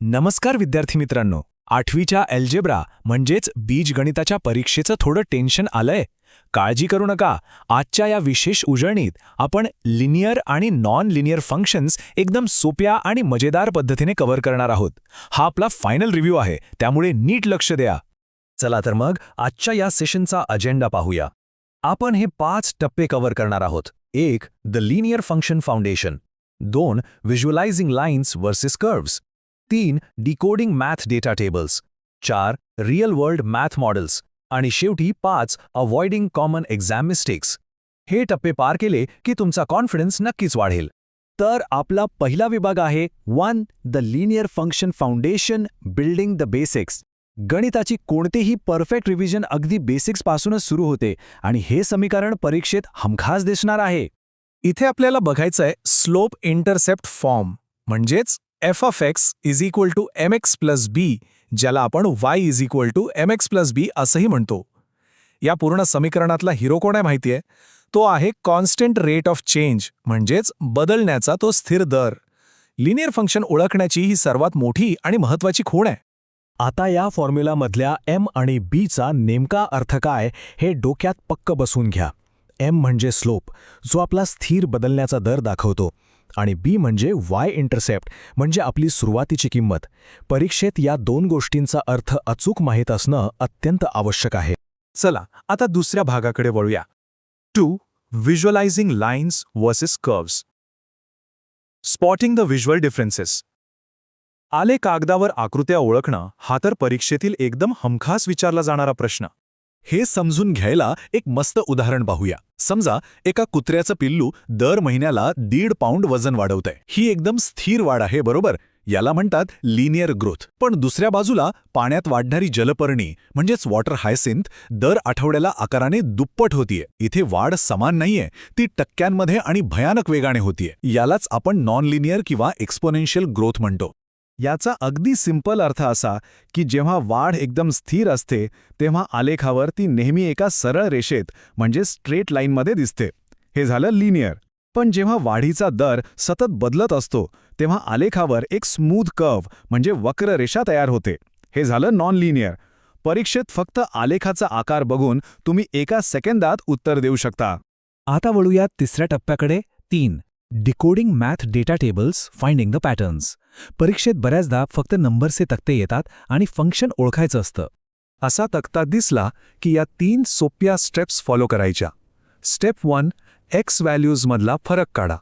नमस्कार विद्यार्थी मित्रांनो. 8वीच्या अल्जेब्रा म्हणजेच बीजगणिताच्या परीक्षेचं थोडं टेन्शन आलंय. काळजी करू नका. आजच्या या विशेष उजळणीत आपण लिनियर आणि नॉन लिनियर फंक्शन्स एकदम सोप्या आणि मजेदार पद्धतीने कव्हर करणार आहोत. हा आपला फायनल रिव्ह्यू आहे, त्यामुळे नीट लक्ष द्या. चला तर मग आजच्या या सेशनचा अजेंडा पाहूया. आपण हे 5 टप्पे कव्हर करणार आहोत. 1. The linear function foundation. 2. Visualising lines versus curves. 3. Decoding math data tables. 4. Real world math models. आणि शेवटी 5. Avoiding common exam mistakes. हे टप्पे पार केले की तुमचा कॉन्फिडन्स नक्कीच वाढेल. तर आपला पहिला विभाग आहे 1. The linear function foundation building the basics. गणिताची कोणतेही परफेक्ट रिव्हिजन अगदी बेसिक्सपासूनच सुरू होते आणि हे समीकरण परीक्षेत हमखास दिसणार आहे. इथे आपल्याला बघायचंय स्लोप इंटरसेप्ट फॉर्म, म्हणजेच f(x) = mx + b, ज्याला आपण y = mx + b असंही म्हणतो. या पूर्ण समीकरणातला हिरो कोण आहे माहितीये? तो आहे कॉन्स्टंट रेट ऑफ चेंज, म्हणजेच बदलण्याचा तो स्थिर दर. लिनियर फंक्शन ओळखण्याची ही सर्वात मोठी आणि महत्त्वाची खूण आहे. आता या फॉर्म्युलामधल्या m आणि b चा नेमका अर्थ काय हे डोक्यात पक्क बसवून घ्या. m म्हणजे स्लोप, जो आपला स्थिर बदलण्याचा दर दाखवतो, आणि b म्हणजे y इंटरसेप्ट, म्हणजे आपली सुरुवातीची किंमत. परीक्षेत या 2 गोष्टींचा अर्थ अचूक माहीत असणं अत्यंत आवश्यक आहे. चला आता दुसऱ्या भागाकडे वळूया. 2. Visualising lines versus curves. Spotting the visual differences. आले कागदावर आकृत्या ओळखणं हा तर परीक्षेतील एकदम हमखास विचारला जाणारा प्रश्न. हे समजून घ्यायला एक मस्त उदाहरण पाहूया. समजा एका कुत्र्याचं पिल्लू दर महिन्याला 1.5 पाऊंड वजन वाढवतंय. ही एकदम स्थिर वाढ आहे, बरोबर? याला म्हणतात लिनियर ग्रोथ. पण दुसऱ्या बाजूला पाण्यात वाढणारी जलपर्णी म्हणजेच वॉटर हायसिंथ दर आठवड्याला आकाराने दुप्पट होतीये. इथे वाढ समान नाहीये, ती टक्क्यांमध्ये आणि भयानक वेगाने होतीये. यालाच आपण नॉन लिनियर किंवा एक्सपोनेन्शियल ग्रोथ म्हणतो. याचा अगदी सिंपल अर्थ असा की जेव्हा वाढ एकदम स्थिर असते तेव्हा आलेखावर ती नेहमी एका सरळ रेषेत म्हणजे स्ट्रेट लाईनमध्ये दिसते. हे झालं लिनियर. पण जेव्हा वाढीचा दर सतत बदलत असतो तेव्हा आलेखावर एक स्मूथ कर्व म्हणजे वक्र रेषा तयार होते. हे झालं नॉन लिनियर. परीक्षेत फक्त आलेखाचा आकार बघून तुम्ही एका सेकंदात उत्तर देऊ शकता. आता वळूया तिसऱ्या टप्प्याकडे. 3. Decoding math data tables finding the patterns. परीक्षेत बऱ्याचदा फक्त नंबरचे तक्ते येतात आणि फंक्शन ओळखायचं असतं. असा तक्ता दिसला की या 3 सोप्या स्टेप्स फॉलो करायच्या. स्टेप 1. x व्हॅल्यूजमधला फरक काढा.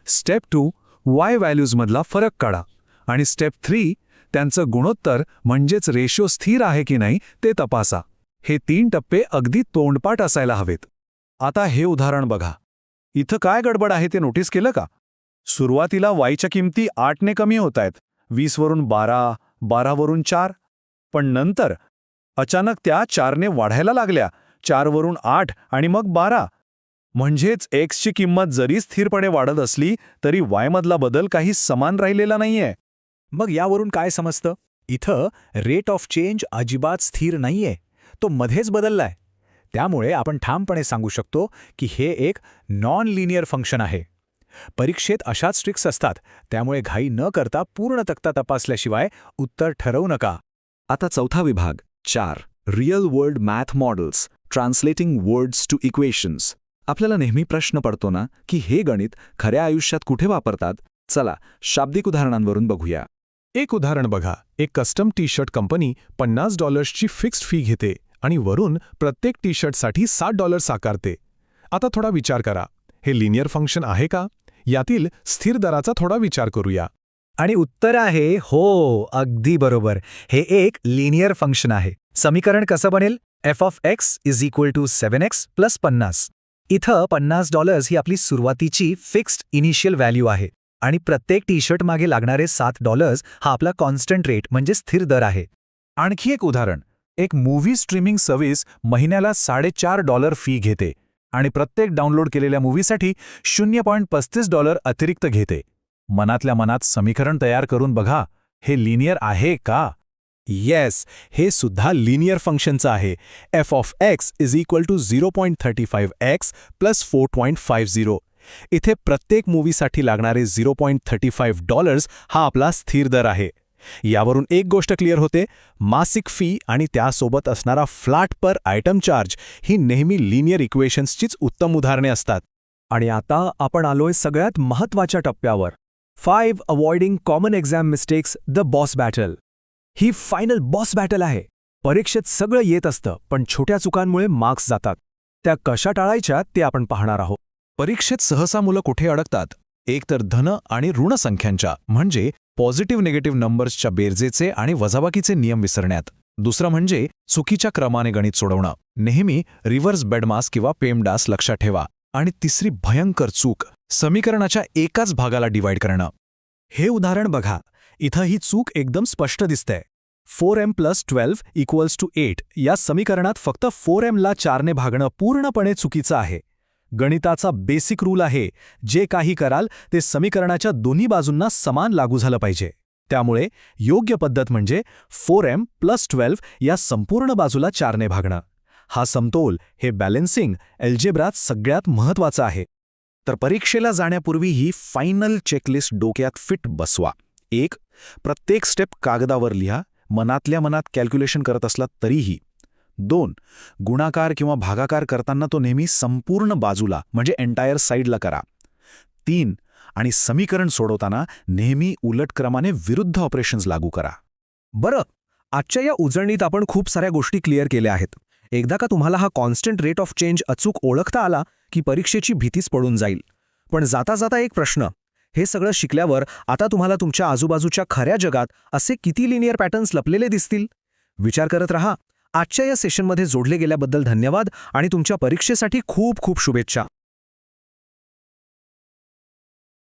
स्टेप 2. y व्हॅल्यूजमधला फरक काढा. आणि स्टेप 3. त्यांचं गुणोत्तर म्हणजेच रेशो स्थिर आहे की नाही ते तपासा. हे 3 टप्पे अगदी तोंडपाठ असायला हवेत. आता हे उदाहरण बघा. इथं काय गडबड आहे ते नोटीस केलं का? सुरुवातीला वायच्या किमती 8ने कमी होत आहेत. 20 वरून 12, 12 वरून 4. पण नंतर अचानक त्या 4ने वाढायला लागल्या. 4 वरून 8 आणि मग 12. म्हणजेच एक्सची किंमत जरी स्थिरपणे वाढत असली तरी वायमधला बदल काही समान राहिलेला नाहीये. मग यावरून काय समजतं? इथं रेट ऑफ चेंज अजिबात स्थिर नाहीये, तो मध्येच बदललाय. त्यामुळे आपण ठामपणे सांगू शकतो की हे एक नॉन लिनियर फंक्शन आहे. परीक्षेत अशाच ट्रिक्स असतात, त्यामुळे घाई न करता पूर्ण तक्ता तपासल्याशिवाय उत्तर ठरवू नका. आता चौथा विभाग. 4. Real world math models translating words to equations. आपल्याला नेहमी प्रश्न पडतो ना की हे गणित खऱ्या आयुष्यात कुठे वापरतात? चला शाब्दिक उदाहरणांवरून बघूया. एक उदाहरण बघा. एक कस्टम टी शर्ट कंपनी $50ची फिक्स्ड फी घेते आणि वरून प्रत्येक टी शर्टसाठी $60 आकारते. आता थोडा विचार करा, हे लिनियर फंक्शन आहे का? यातील स्थिर दराचा थोडा विचार करूया. आणि उत्तर आहे हो, अगदी बरोबर. हे एक लिनियर फंक्शन आहे. समीकरण कसं बनेल? f(x) = 7x + 50. इथं $50 ही आपली सुरुवातीची फिक्स्ड इनिशियल व्हॅल्यू आहे आणि प्रत्येक टी शर्ट मागे लागणारे $7 हा आपला कॉन्स्टंट रेट म्हणजे स्थिर दर आहे. आणखी एक उदाहरण. एक मूव्ही स्ट्रीमिंग सर्व्हिस महिन्याला $4.5 फी घेते आणि प्रत्येक डाउनलोड केलेल्या मूव्हीसाठी $0.35 अतिरिक्त घेते. मनातल्या मनात समीकरण तयार करून बघा, हे लिनियर आहे का? येस, हे सुद्धा लिनियर फंक्शनचं आहे. f(x) = 0.35x + 4.50. इथे प्रत्येक मूव्हीसाठी लागणारे $0.35 हा आपला स्थिर दर आहे. यावरून एक गोष्ट क्लिअर होते, मासिक फी आणि त्यासोबत असणारा फ्लॅट पर आयटम चार्ज ही नेहमी लिनियर इक्वेशन्सचीच उत्तम उदाहरणे असतात. आणि आता आपण आलोय सगळ्यात महत्त्वाच्या टप्प्यावर. 5 avoiding common exam mistakes, the boss battle. He final boss battle आहे. परीक्षेत सगळं येत असतं, पण छोट्या चुकांमुळे मार्क्स जातात. त्या कशा टाळायच्या ते आपण पाहणार आहोत. परीक्षेत सहसा मुलं कुठे अडकतात? एक तर धन आणि ऋण संख्यांच्या म्हणजे पॉझिटिव्ह निगेटिव्ह नंबर्सच्या बेरजेचे आणि वजाबाकीचे नियम विसरण्यात. दुसरं म्हणजे चुकीच्या क्रमाने गणित सोडवणं. नेहमी रिव्हर्स बेडमास किंवा पेमडास लक्षात ठेवा. आणि तिसरी भयंकर चूक, समीकरणाच्या एकाच भागाला डिवाइड करणं. हे उदाहरण बघा. इथं ही चूक एकदम स्पष्ट दिसते. 4m + 12 = 8 या समीकरणात फक्त 4m ला 4ने भागणं पूर्णपणे चुकीचं आहे. गणिताचा बेसिक रूल आहे, जे काही कराल ते समीकरणाच्या दोन्ही बाजूंना समान लागू झालं पाहिजे. त्यामुळे योग्य पद्धत म्हणजे 4m + 12 या संपूर्ण बाजूला 4ने भागणं. हा समतोल, हे बॅलेन्सिंग अल्जेब्रात सगळ्यात महत्त्वाचं आहे. तर परीक्षेला जाण्यापूर्वी ही फायनल चेकलिस्ट डोक्यात फिट बसवा. 1. प्रत्येक स्टेप कागदावर लिहा, मनातल्या मनात कॅल्क्युलेशन करत असलात तरीही. 2. गुणाकार किंवा भागाकार करताना तो नेहमी संपूर्ण बाजूला म्हणजे एंटायर साईडला करा. 3. आणि समीकरण सोडवताना नेहमी उलट क्रमाने विरुद्ध ऑपरेशन्स लागू करा. बरं, आजच्या या उजळणीत आपण खूप साऱ्या गोष्टी क्लिअर केल्या आहेत. एकदा का तुम्हाला हा कॉन्स्टंट रेट ऑफ चेंज अचूक ओळखता आला की परीक्षेची भीतीच पडून जाईल. पण जाता जाता एक प्रश्न. हे सगळं शिकल्यावर आता तुम्हाला तुमच्या आजूबाजूच्या खऱ्या जगात असे किती लिनियर पॅटर्न्स लपलेले दिसतील? विचार करत रहा. आजच्या या सेशनमध्ये जोडले गेल्याबद्दल धन्यवाद आणि तुमच्या परीक्षेसाठी खूप खूप शुभेच्छा.